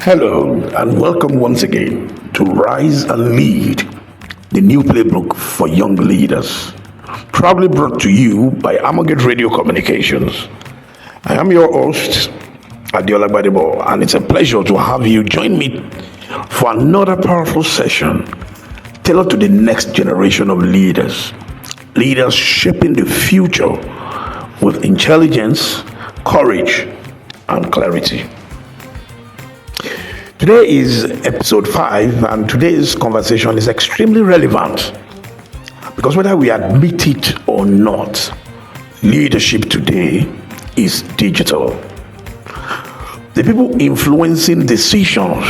Hello, and welcome once again to Rise and Lead, the new playbook for young leaders. Proudly brought to you by Armourgate Radio Communications. I am your host, Adeola Gbadebo, and it's a pleasure to have you join me for another powerful session tailored to the next generation of leaders shaping the future with intelligence, courage, and clarity. Today is episode 5, and today's conversation is extremely relevant because whether we admit it or not, leadership today is digital. The people influencing decisions,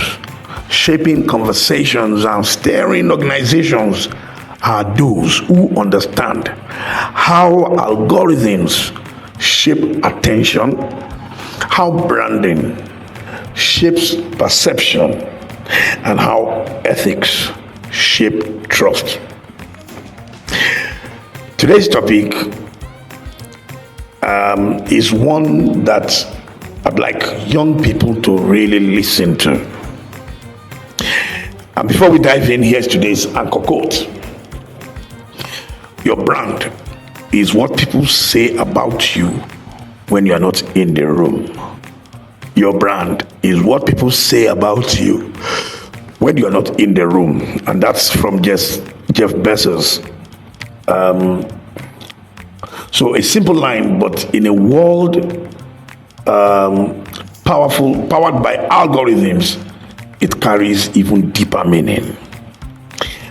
shaping conversations, and steering organizations are those who understand how algorithms shape attention, how branding shapes perception, and how ethics shape trust. Today's topic is one that I'd like young people to really listen to. And before we dive in, here's today's anchor quote. Your brand is what people say about you when you're not in the room. Your brand is what people say about you when you're not in the room. And that's from Jeff Bezos. So a simple line, but in a world powered by algorithms, it carries even deeper meaning.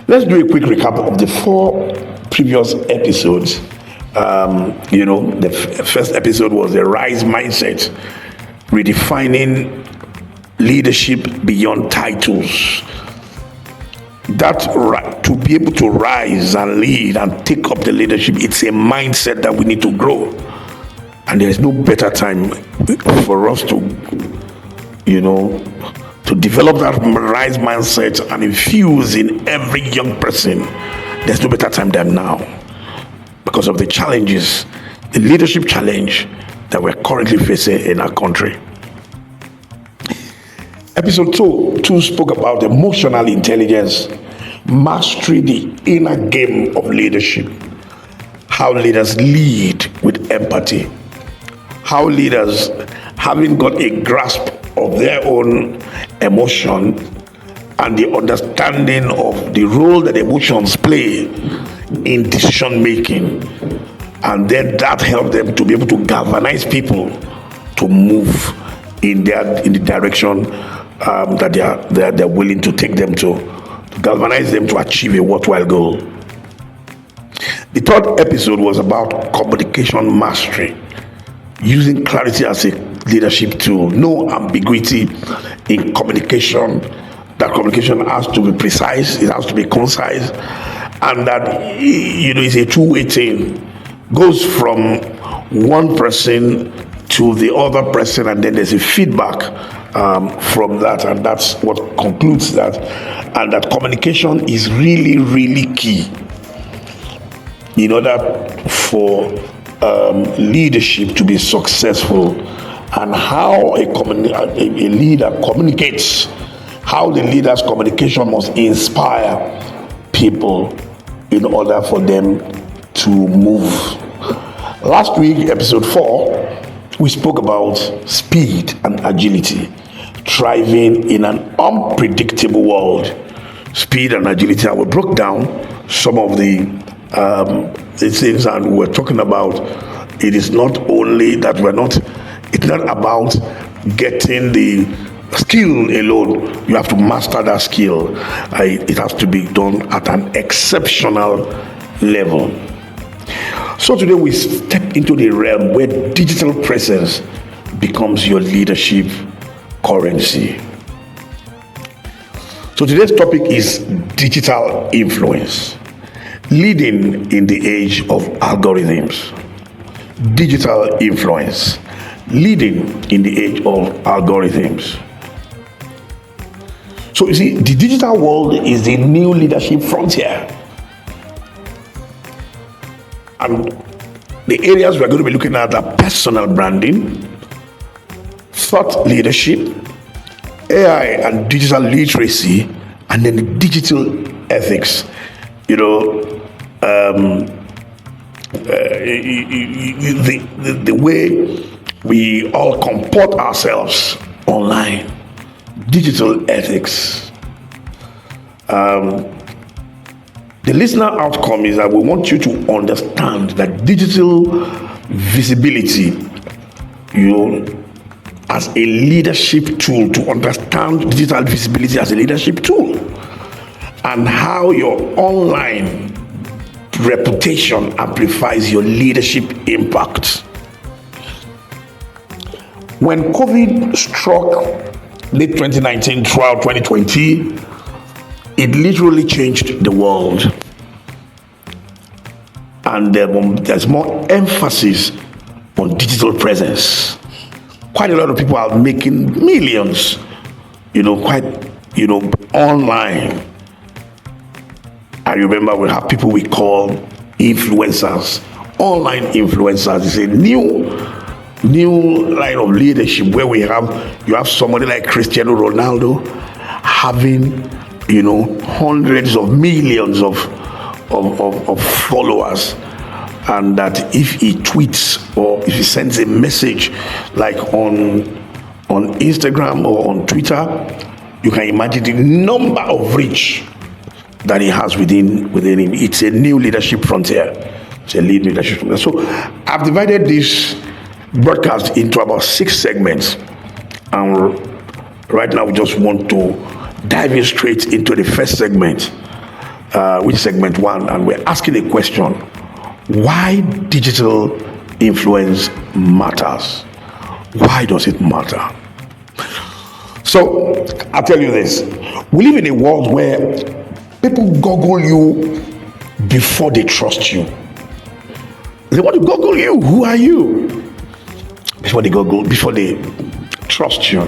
Let's do a quick recap of the 4 previous episodes. The first episode was the Rise Mindset, redefining leadership beyond titles. That right to be able to rise and lead and take up the leadership, it's a mindset that we need to grow. And there is no better time for us to develop that rise mindset and infuse in every young person. There's no better time than now because of the challenges, the leadership challenge that we're currently facing in our country. Episode 2 spoke about emotional intelligence, mastery the inner game of leadership, how leaders lead with empathy, how leaders, having got a grasp of their own emotion and the understanding of the role that emotions play in decision making, and then that helped them to be able to galvanize people to move in the direction that they're willing to take them to galvanize them to achieve a worthwhile goal. The 3rd episode was about communication mastery, using clarity as a leadership tool. No ambiguity in communication. That communication has to be precise, it has to be concise, and that it's a two-way thing. Goes from one person to the other person, and then there's a feedback from that, and that's what concludes that. And that communication is really, really key in order for leadership to be successful, and how a leader communicates, how the leader's communication must inspire people in order for them to move. Last week, episode 4, we spoke about speed and agility, thriving in an unpredictable world. Speed and agility, and we broke down some of the things, and we're talking about it is not only that it's not about getting the skill alone. You have to master that skill. It has to be done at an exceptional level. So today we step into the realm where digital presence becomes your leadership currency. So today's topic is digital influence, leading in the age of algorithms. Digital influence, leading in the age of algorithms. So you see, the digital world is the new leadership frontier. And the areas we're going to be looking at are personal branding, thought leadership, AI and digital literacy, and then the digital ethics. The way we all comport ourselves online, digital ethics. The listener outcome is that we want you to understand that digital visibility, as a leadership tool, to understand digital visibility as a leadership tool, and how your online reputation amplifies your leadership impact. When COVID struck late 2019 throughout 2020, it literally changed the world. And there's more emphasis on digital presence. Quite a lot of people are making millions, online. I remember we have people we call influencers. Online influencers is a new line of leadership where you have somebody like Cristiano Ronaldo having hundreds of millions of followers, and that if he tweets or if he sends a message like on Instagram or on Twitter, you can imagine the number of reach that he has within him. It's a new leadership frontier. It's a lead leadership frontier. So I've divided this broadcast into about 6 segments, and right now we just want to dive in straight into the first segment, which is segment 1, and we're asking a question: why digital influence matters? Why does it matter? So I'll tell you this: we live in a world where people Google you before they trust you. They want to Google you. Who are you? Before they trust you.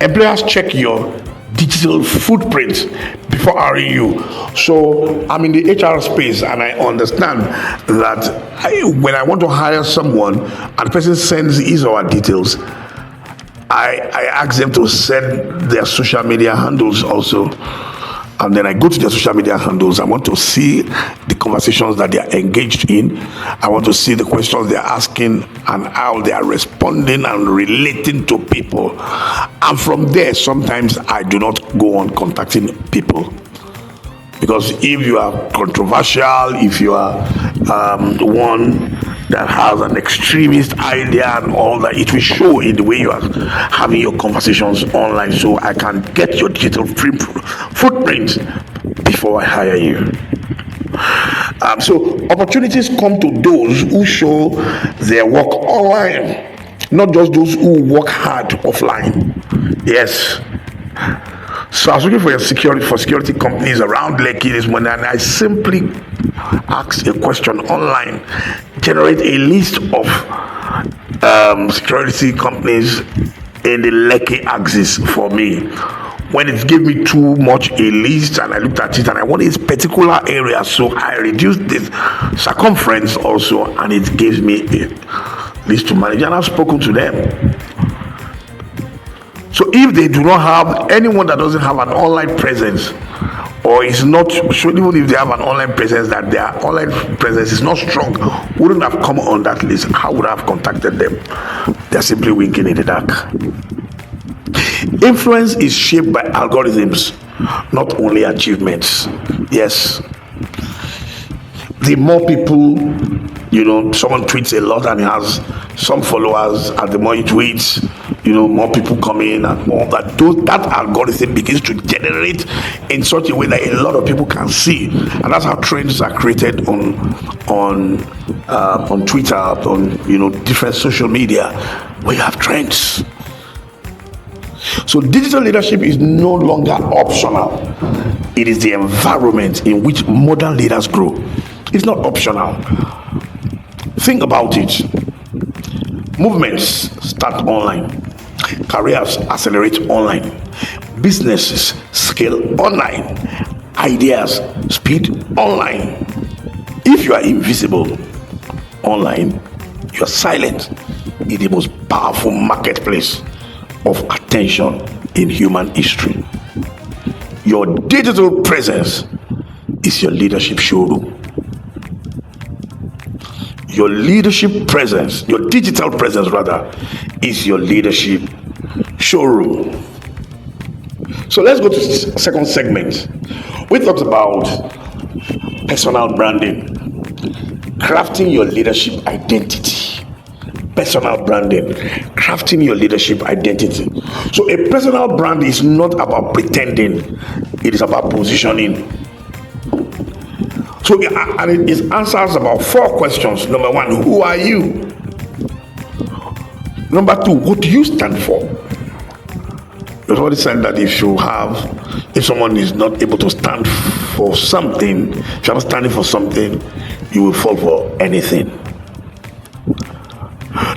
Employers check your digital footprint before hiring you. So I'm in the HR space, and I understand that when I want to hire someone and the person sends his or her details, I ask them to send their social media handles also. And then I go to their social media handles. I want to see the conversations that they are engaged in. I want to see the questions they are asking and how they are responding and relating to people. And from there, sometimes I do not go on contacting people. Because if you are controversial, if you are one that has an extremist idea and all that, it will show in the way you are having your conversations online. So I can get your digital footprint before I hire you. So opportunities come to those who show their work online, not just those who work hard offline. Yes. So I was looking for security companies around Lekki this morning, and I simply asked a question online: generate a list of security companies in the Lekki axis for me. When it gave me too much a list, and I looked at it and I wanted a particular area, so I reduced the circumference also, and it gives me a list to manage, and I've spoken to them. So if they do not have anyone that doesn't have an online presence, or is not, so even if they have an online presence, that their online presence is not strong, wouldn't have come on that list, how would I have contacted them? They're simply winking in the dark. Influence is shaped by algorithms, not only achievements. Yes. The more people, someone tweets a lot and he has some followers, and the more he tweets, more people come in and all that. That algorithm begins to generate in such a way that a lot of people can see, and that's how trends are created on Twitter, on different social media. We have trends. So digital leadership is no longer optional. It is the environment in which modern leaders grow. It's not optional. Think about it. Movements start online. Careers accelerate online. Businesses scale online. Ideas speed online. If you are invisible online, you are silent in the most powerful marketplace of attention in human history. Your digital presence is your leadership showroom. Your leadership presence, your digital presence rather, is your leadership showroom. So let's go to the second segment. We talked about personal branding, crafting your leadership identity. Personal branding, crafting your leadership identity. So a personal brand is not about pretending, it is about positioning. So and it answers about 4 questions. Number 1, who are you? Number 2, what do you stand for? There's already said that if someone is not able to stand for something, if you're not standing for something, you will fall for anything.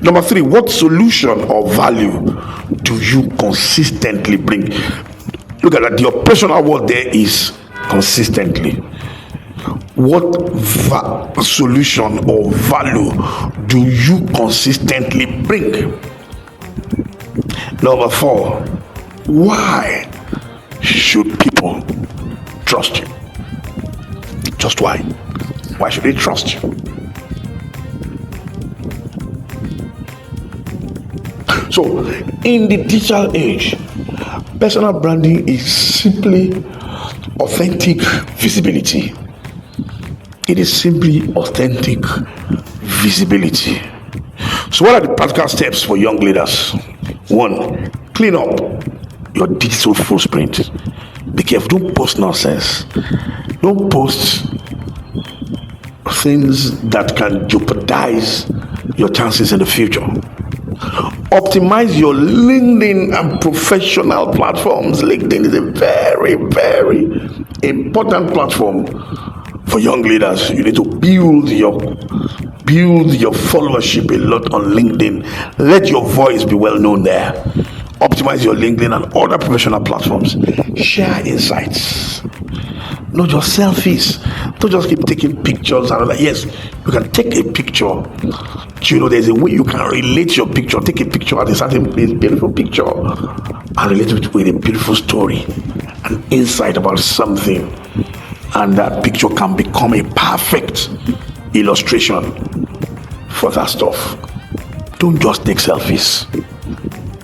Number 3, what solution or value do you consistently bring? Look at that. The operational word there is consistently. What solution or value do you consistently bring? Number 4, why should people trust you? Just why? Why should they trust you? So, in the digital age, personal branding is simply authentic visibility. It is simply authentic visibility. So, what are the practical steps for young leaders? 1, clean up your digital footprint. Be careful, don't post nonsense. Don't post things that can jeopardize your chances in the future. Optimize your LinkedIn and professional platforms. LinkedIn is a very, very important platform for young leaders. You need to build your followership a lot on LinkedIn. Let your voice be well known there. Optimize your LinkedIn and other professional platforms. Share insights, not just selfies. Don't just keep taking pictures and all that. Yes, you can take a picture. There's a way you can relate your picture. Take a picture at a certain place, beautiful picture, and relate it with a beautiful story, an insight about something, and that picture can become a perfect illustration for that stuff. Don't just take selfies.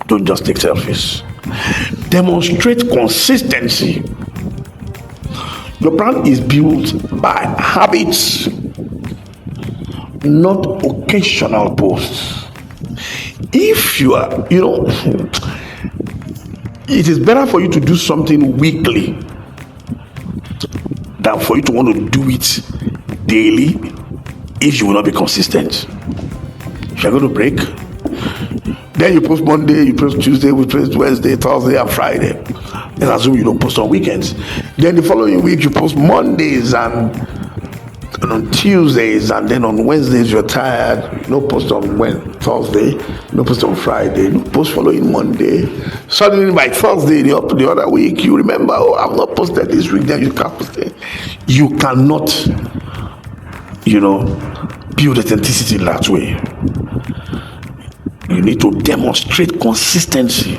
Don't just take selfies. Demonstrate consistency. Your brand is built by habits, not occasional posts. If you are, it is better for you to do something weekly than for you to want to do it daily if you will not be consistent. If you're going to break, then you post Monday, you post Tuesday, you post Wednesday, Thursday, and Friday. Let's assume you don't post on weekends. Then the following week you post Mondays and on Tuesdays, and then on Wednesdays you're tired. No post on Thursday, no post on Friday, no post following Monday. Suddenly by Thursday, the other week, you remember, I've not posted this week. Then you can't post it. You cannot, build authenticity that way. You need to demonstrate consistency.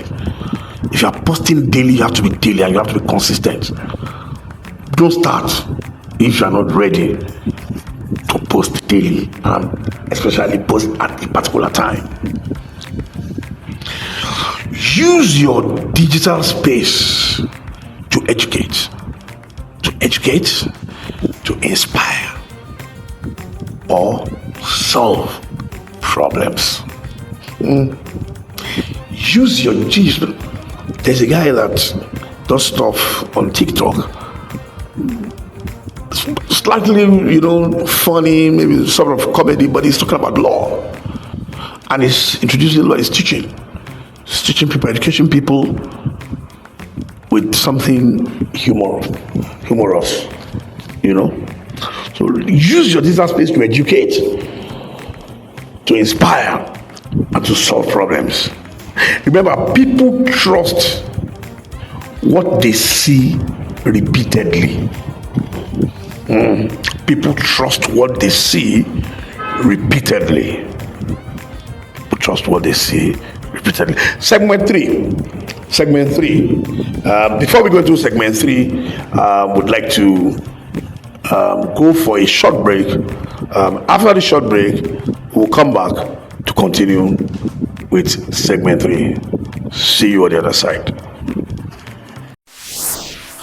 If you are posting daily, you have to be daily and you have to be consistent. Don't start if you are not ready to post daily, and especially post at a particular time. Use your digital space to educate, to inspire, or solve problems. Use your digital. There's a guy that does stuff on TikTok, slightly, funny, maybe sort of comedy, but he's talking about law, and he's introducing law. He's teaching people, education people with something humorous. So use your digital space to educate, to inspire, and to solve problems. Remember, people trust what they see repeatedly. People trust what they see repeatedly. People trust what they see repeatedly. Segment 3, Segment 3. Before we go into segment 3, would like to go for a short break. After the short break, we'll come back to continue with segment 3. See you on the other side.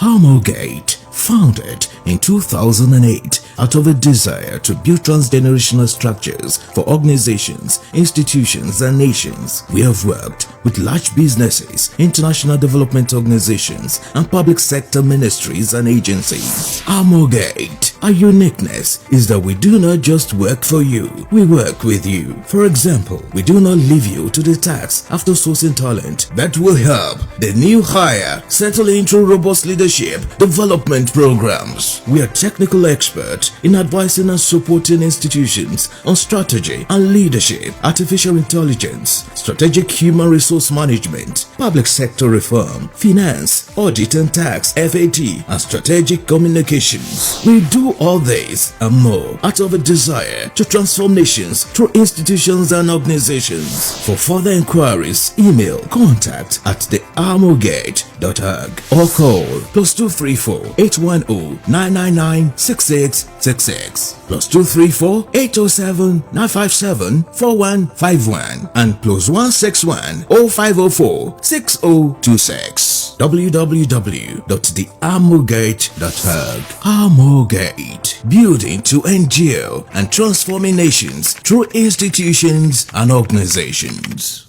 Armourgate, founded in 2008 out of a desire to build transgenerational structures for organizations, institutions, and nations. We have worked with large businesses, international development organizations, and public sector ministries and agencies. Armourgate, our uniqueness is that we do not just work for you, we work with you. For example, we do not leave you to the task after sourcing talent that will help the new hire settle into robust leadership development programs. We are technical experts in advising and supporting institutions on strategy and leadership, artificial intelligence, strategic human resource management, public sector reform, finance, audit and tax, FAT, and strategic communications. We do all this and more out of a desire to transform nations through institutions and organizations. For further inquiries, email contact@thearmourgate.org or call +234 810 999 6666 +234 807 957 4151 and +161 0504 6026 www.thearmourgate.org. Armourgate, building to endure and transforming nations through institutions and organizations.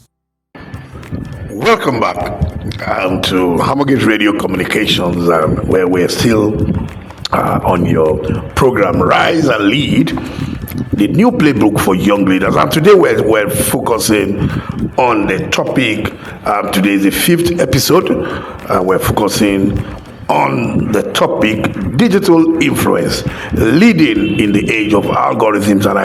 Welcome back to Armourgate Radio Communications, where we're still on your program Rise and Lead, the new playbook for young leaders. And today we're focusing on the topic. Today is the 5th episode. We're focusing on the topic digital influence, leading in the age of algorithms. And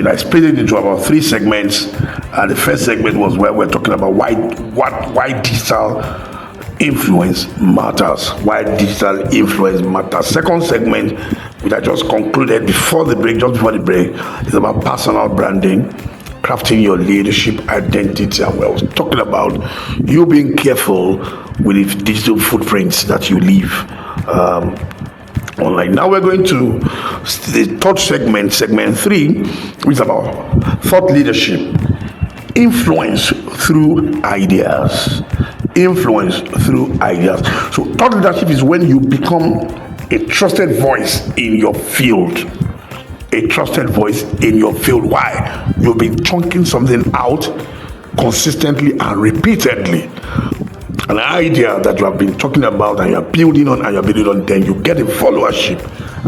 I split it into about 3 segments. The first segment was where we're talking about why digital influence matters. Why digital influence matters. Second segment, which I just concluded just before the break, is about personal branding, crafting your leadership identity. And I was talking about you being careful with the digital footprints that you leave online. Now we're going to the third segment, segment 3, which is about thought leadership, influence through ideas. Influence through ideas. So thought leadership is when you become a trusted voice in your field. A trusted voice in your field. Why? You've been chunking something out consistently and repeatedly. An idea that you have been talking about and you're building on, then you get a followership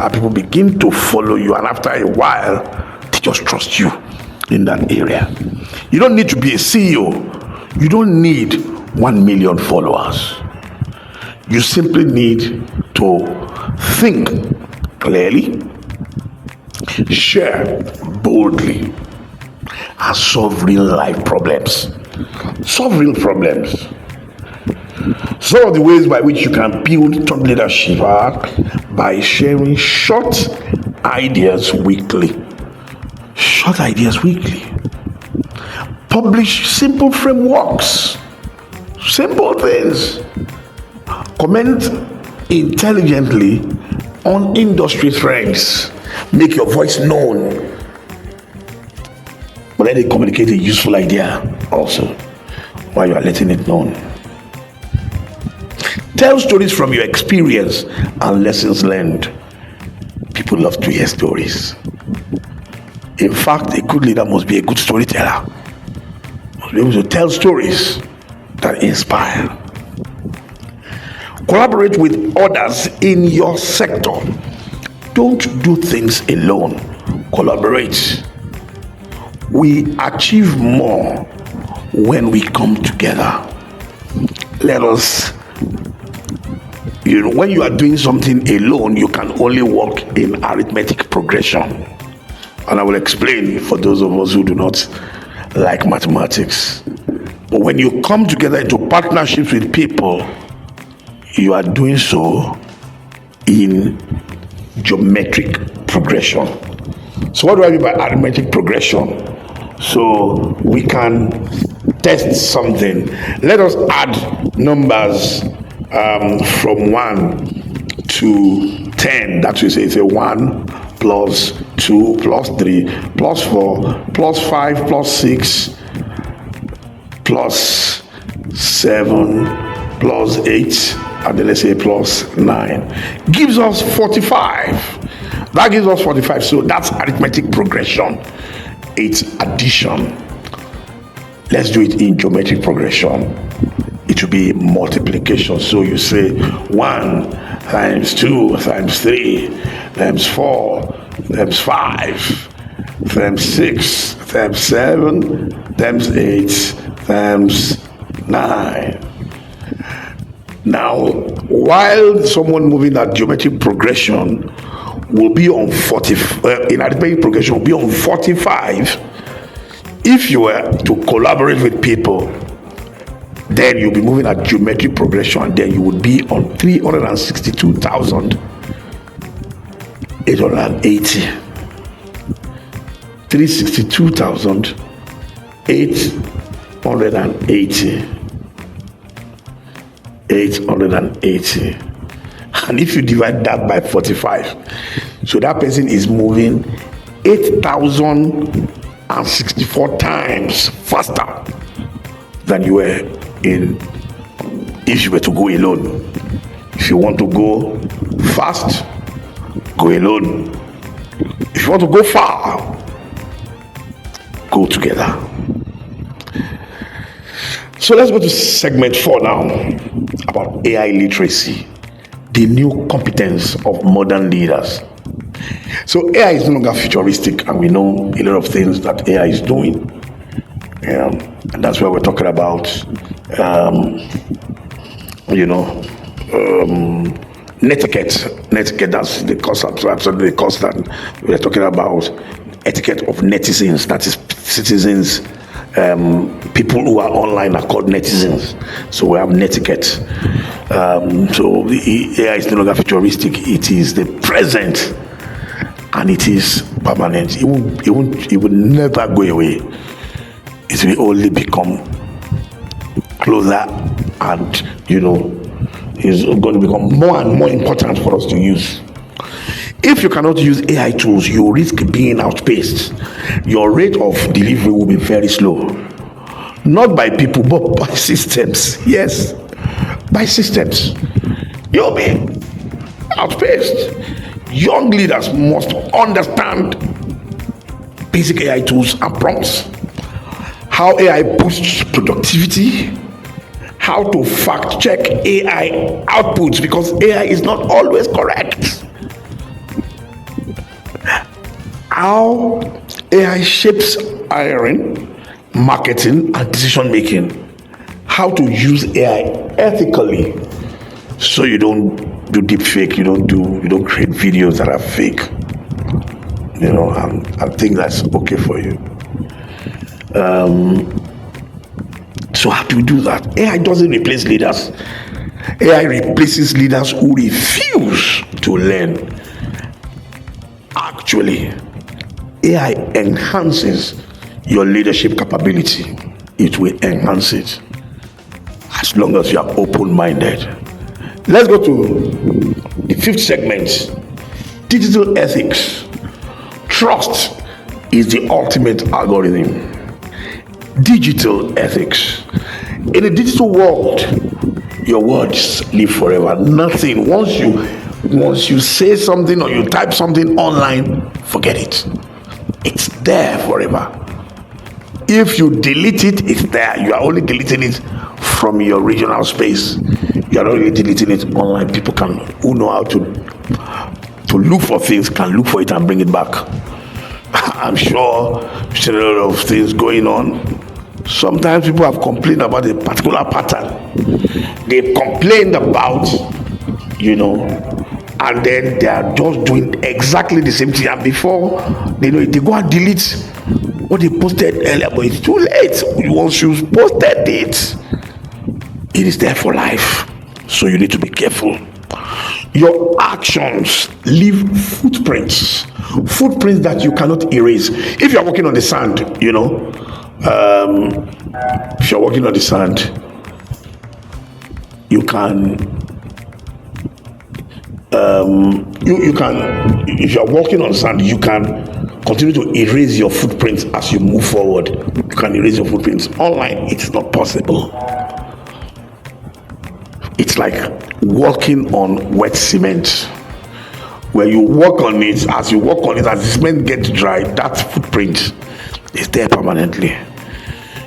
and people begin to follow you, and after a while they just trust you in that area. You don't need to be a CEO. You don't need 1 million followers. You simply need to think clearly, share boldly, and solve real life problems. Solve real problems. Some of the ways by which you can build top leadership are by sharing short ideas weekly. Short ideas weekly. Publish simple frameworks. Simple things. Comment intelligently on industry trends. Make your voice known. But let it communicate a useful idea also while you are letting it known. Tell stories from your experience and lessons learned. People love to hear stories. In fact, a good leader must be a good storyteller. Must be able to tell stories that inspire. Collaborate with others in your sector. Don't do things alone. Collaborate. We achieve more when we come together. Let us, when you are doing something alone, you can only work in arithmetic progression. And I will explain for those of us who do not like mathematics. But when you come together into partnerships with people, you are doing so in geometric progression. So what do I mean by arithmetic progression? So we can test something. Let us add numbers from 1 to 10. That will say it's a 1 plus 2 plus 3 plus 4 plus 5 plus 6 plus 7 plus 8, and then let's say plus 9, gives us 45. That gives us 45. So that's arithmetic progression. It's addition. Let's do it in geometric progression. It will be multiplication. So you say 1 times 2 times 3 times 4 times 5 times 6 times 7 times 8 times 9. Now, while someone moving at geometric progression will be on 40, in arithmetic progression will be on 45, if you were to collaborate with people, then you'll be moving at geometric progression, then you would be on 362,880. 362,880. 880. And if you divide that by 45, so that person is moving 8,064 times faster than you were if you were to go alone. If you want to go fast, go alone. If you want to go far, go together. So let's go to segment 4 now, about AI literacy, the new competence of modern leaders. So AI is no longer futuristic, and we know a lot of things that AI is doing. And that's why we're talking about, netiquette. Netiquette, that's the concept, absolutely the constant. We're talking about etiquette of netizens, that is citizens. People who are online are called netizens. So we have netiquette. So the AI is no longer futuristic. It is the present, and it is permanent. It will never go away. It will only become closer, and it's going to become more and more important for us to use. If you cannot use AI tools, you risk being outpaced. Your rate of delivery will be very slow. Not by people, but by systems. Yes, by systems. You'll be outpaced. Young leaders must understand basic AI tools and prompts, how AI boosts productivity, how to fact check AI outputs, because AI is not always correct, how AI shapes hiring, marketing, and decision making, how to use AI ethically, so you don't do deep fake, you don't create videos that are fake, and think that's okay for you. So how do we do that? AI doesn't replace leaders. AI replaces leaders who refuse to learn. Actually, AI enhances your leadership capability. It will enhance it, as long as you are open-minded. Let's go to the 5th segment, digital ethics. Trust is the ultimate algorithm. Digital ethics. In a digital world, your words live forever. Nothing. Once you say something or you type something online, forget it. It's there forever. If you delete it, it's there. You are only deleting it from your regional space. You are not really deleting it online. People who know how to look for things can look for it and bring it back. I'm sure there's a lot of things going on. Sometimes people have complained about a particular pattern. They've complained about, and then they are just doing exactly the same thing. And before they know it, they go and delete what they posted earlier, but it's too late. Once you posted it, it is there for life. So you need to be careful. Your actions leave footprints that you cannot erase. If you are walking on the sand, If you're walking on the sand, you can if you're walking on sand, you can continue to erase your footprints as you move forward. You can erase your footprints. Online, it's not possible. It's like walking on wet cement. Where you walk on it, as the cement gets dry, that footprint is there permanently.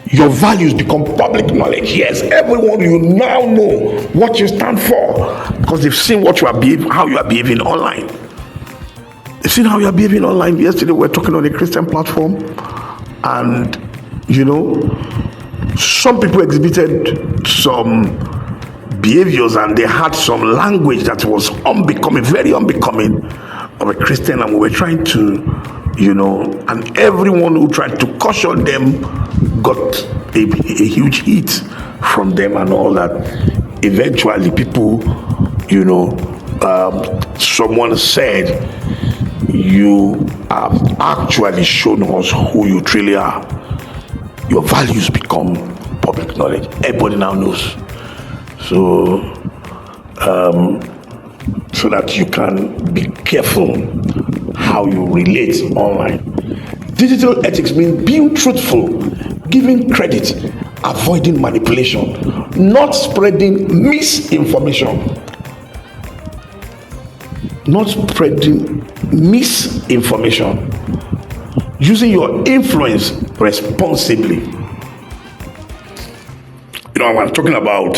Your values become public knowledge. Yes, everyone, you now know what you stand for because they've seen how you are behaving online. They've seen how you are behaving online. Yesterday, we were talking on a Christian platform, and some people exhibited some behaviors and they had some language that was unbecoming, very unbecoming of a Christian, and we were trying to, and everyone who tried to caution them got a huge hit from them and all that. Eventually, people, someone said, you have actually shown us who you truly are. Your values become public knowledge. Everybody now knows. So that you can be careful how you relate online. Digital ethics means being truthful, giving credit, avoiding manipulation, not spreading misinformation. Using your influence responsibly. I'm talking about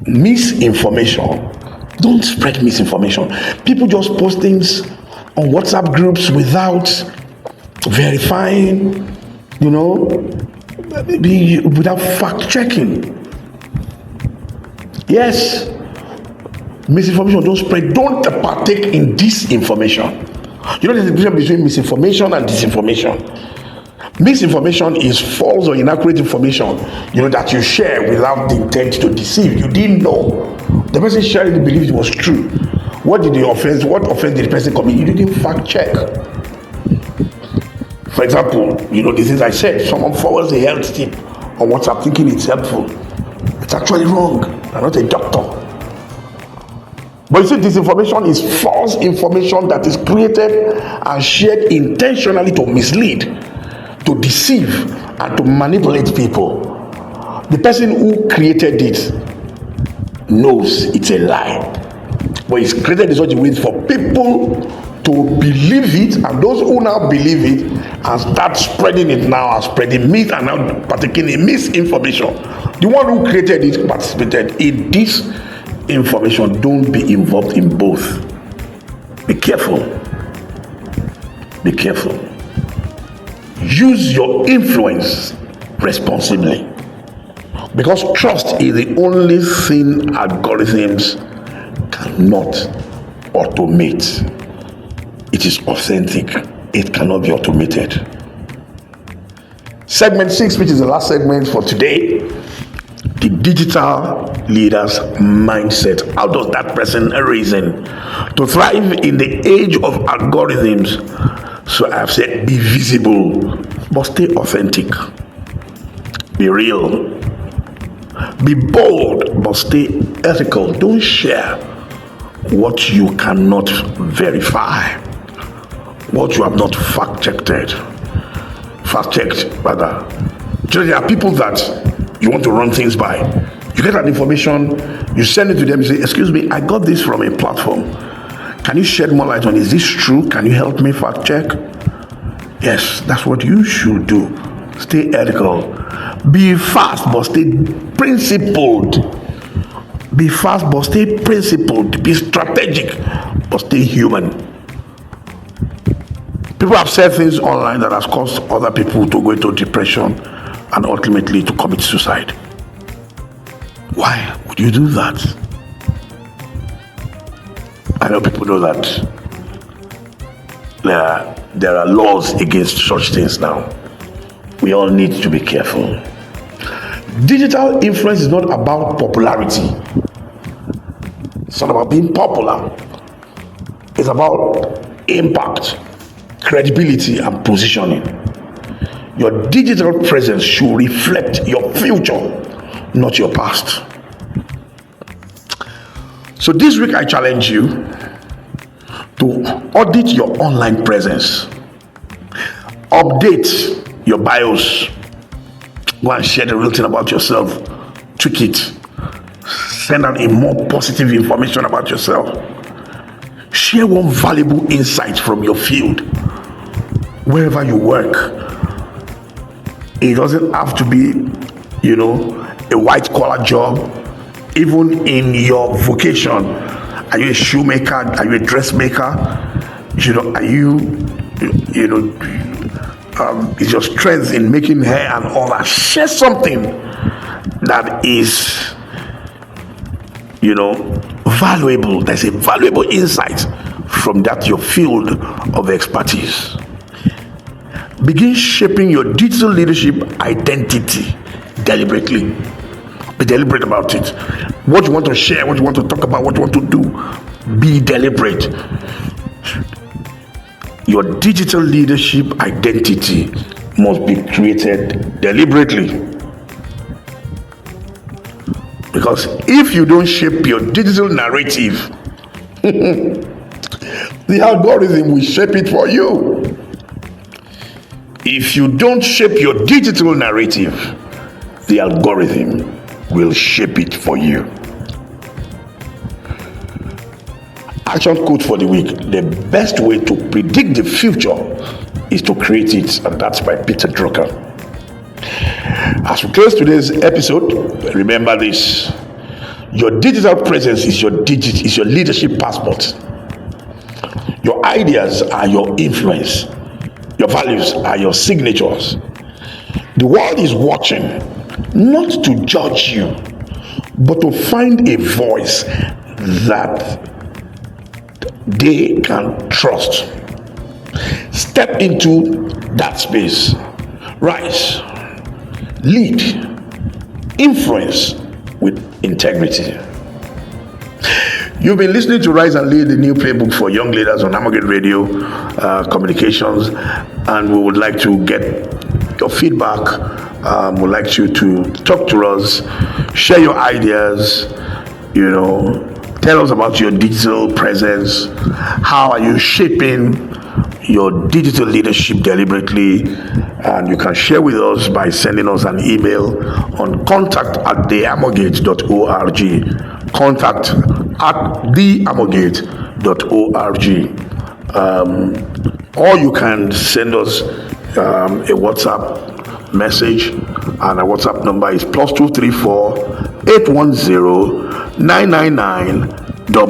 misinformation. Don't spread misinformation. People just post things on WhatsApp groups without verifying, maybe without fact checking. Yes, misinformation, don't spread. Don't partake in disinformation. There's a difference between misinformation and disinformation. Misinformation is false or inaccurate information, that you share without the intent to deceive. You didn't know. The person sharing it believed it was true. What offense did the person commit? You didn't fact check. For example, the things I said, someone forwards a health tip on WhatsApp thinking it's helpful. It's actually wrong. I'm not a doctor. But you see, disinformation is false information that is created and shared intentionally to mislead, to deceive, and to manipulate people. The person who created it knows it's a lie, but it's created in such a way for people to believe it, and those who now believe it and start spreading it now are spreading myth and now partaking in misinformation. The one who created it participated in this information. Don't be involved in both. Be careful. Be careful. Use your influence responsibly, because trust is the only thing algorithms cannot automate. It is authentic. It cannot be automated. Segment 6, which is the last segment for today, the digital leader's mindset. How does that person reason to thrive in the age of algorithms? So I've said, be visible, but stay authentic. Be real. Be bold, but stay ethical. Don't share what you cannot verify, what you have not fact-checked. There are people that you want to run things by. You get that information, you send it to them, you say, excuse me, I got this from a platform. Can you shed more light on, is this true? Can you help me fact check? Yes, that's what you should do. Stay ethical. Be fast, but stay principled. Be fast, but stay principled. Be strategic, but stay human. People have said things online that has caused other people to go into depression and ultimately to commit suicide. Why would you do that? I know people know that there are laws against such things now. We all need to be careful. Digital influence is not about popularity. It's not about being popular. It's about impact, credibility, and positioning. Your digital presence should reflect your future, not your past. So this week I challenge you to audit your online presence. Update your bios. Go and share the real thing about yourself. Tweak it. Send out a more positive information about yourself. Share one valuable insight from your field. Wherever you work, it doesn't have to be, a white collar job. Even in your vocation, are you a shoemaker? Are you a dressmaker? Are you, is your strength in making hair and all that? Share something that is, valuable. There's a valuable insight from that your field of expertise. Begin shaping your digital leadership identity deliberately. Be deliberate about it. What you want to share, what you want to talk about, what you want to do, be deliberate. Your digital leadership identity must be created deliberately. Because if you don't shape your digital narrative, the algorithm will shape it for you. If you don't shape your digital narrative, the algorithm will shape it for you. Action quote for the week: the best way to predict the future is to create it, and that's by Peter Drucker. As we close today's episode, remember this: your digital presence is your leadership passport. Your ideas are your influence. Your values are your signatures. The world is watching, not to judge you, but to find a voice that they can trust. Step into that space. Rise, lead, influence with integrity. You've been listening to Rise and Lead, the new playbook for young leaders on Armourgate Radio Communications, and we would like to get your feedback. We'd like you to talk to us, share your ideas, tell us about your digital presence. How are you shaping your digital leadership deliberately? And you can share with us by sending us an email on contact@thearmourgate.org. contact@thearmourgate.org. Or you can send us a WhatsApp message, and our WhatsApp number is +234 810 999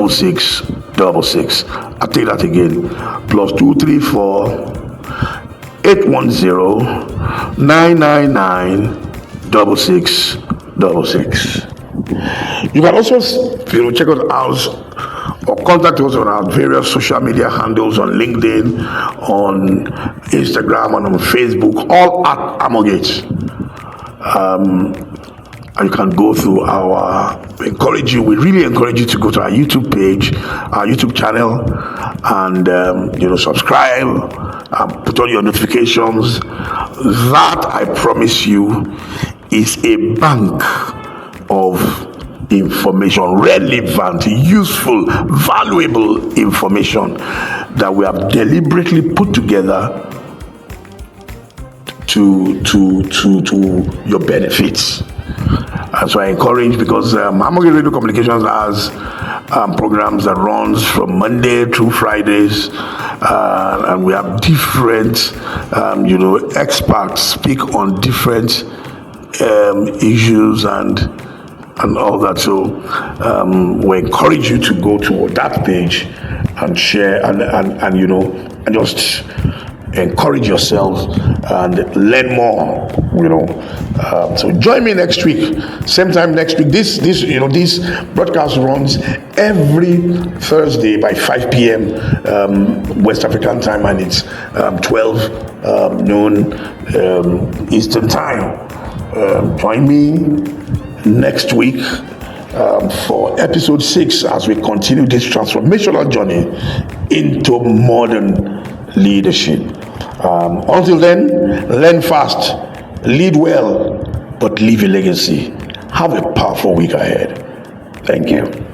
6666. I'll take that again: +234 810 999 6666. You can also check us out or contact us on our various social media handles on LinkedIn, on Instagram, and on Facebook, all at Armourgate. And you can go through we really encourage you to go to our YouTube page, our YouTube channel, and subscribe, put on your notifications. That, I promise you, is a bank of information, relevant, useful, valuable information that we have deliberately put together to your benefits. So I encourage, because Armourgate Radio Communications has programs that runs from Monday through Fridays, and we have different experts speak on different issues and all that. So we encourage you to go to that page and share and just encourage yourself and learn more. So join me next week, same time next week. This broadcast runs every Thursday by 5 p.m. West African time, and it's 12 noon Eastern time. Join me next week for episode 6 as we continue this transformational journey into modern leadership. Until then, learn fast, lead well, but leave a legacy. Have a powerful week ahead. Thank you.